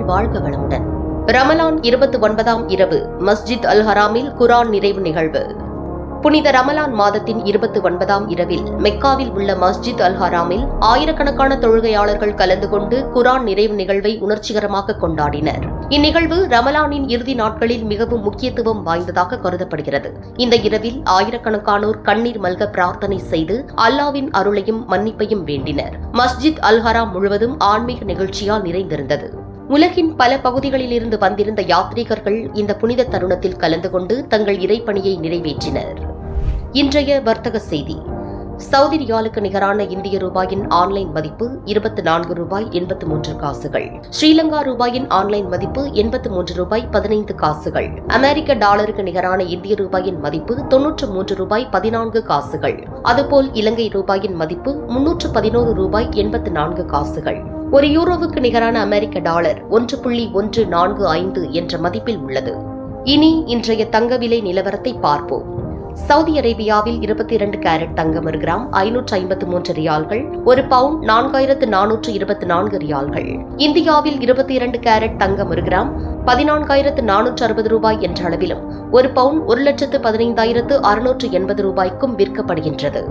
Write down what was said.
வாழ்க வளமுடன். ரமலான் 29ஆம் இரவு மஸ்ஜித் அல் ஹராமில் குர்ஆன் நிறைவு நிகழ்வு. புனித ரமலான் மாதத்தின் 29ஆம் இரவில் மெக்காவில் உள்ள மஸ்ஜித் அல் ஹராமில் ஆயிரக்கணக்கான தொழுகையாளர்கள் கலந்து கொண்டு குர்ஆன் நிறைவு நிகழ்வை உணர்ச்சிகரமாக கொண்டாடினர். இந்நிகழ்வு ரமலானின் இறுதி நாட்களில் மிகவும் முக்கியத்துவம் வாய்ந்ததாக கருதப்படுகிறது. இந்த இரவில் ஆயிரக்கணக்கானோர் கண்ணீர் மல்க பிரார்த்தனை செய்து அல்லாஹ்வின் அருளையும் மன்னிப்பையும் வேண்டினர். மஸ்ஜித் அல் ஹராம் முழுவதும் ஆன்மீக நிகழ்ச்சியால் நிறைந்திருந்தது. உலகின் பல பகுதிகளில் இருந்து வந்திருந்த யாத்ரீகர்கள் இந்த புனித தருணத்தில் கலந்து கொண்டு தங்கள் இறைப்பணியை நிறைவேற்றினர். இன்றைய வர்த்தக செய்தி. சவுதி ரியாலுக்கு நிகரான இந்திய ரூபாயின் ஆன்லைன் மதிப்பு $24.83. ஸ்ரீலங்கா ரூபாயின் ஆன்லைன் மதிப்பு $83.15. அமெரிக்க டாலருக்கு நிகரான இந்திய ரூபாயின் மதிப்பு $93.14. அதுபோல் இலங்கை ரூபாயின் மதிப்பு $311.84. ஒரு யூரோவுக்கு நிகரான அமெரிக்க டாலர் $1.145 என்ற மதிப்பில் உள்ளது. இனி இன்றைய தங்க விலை நிலவரத்தை பார்ப்போம். சவுதி அரேபியாவில் 22 கேரட் தங்கம் 1 கிராம் 553 ரியால்கள், ஒரு பவுண்ட் 4424 ரியால்கள். இந்தியாவில் 22 கேரட் தங்கம் 1 கிராம் 14,460 ரூபாய் என்ற அளவிலும், ஒரு பவுண்ட் 1,15,680 ரூபாய்க்கும் விற்கப்படுகின்றது.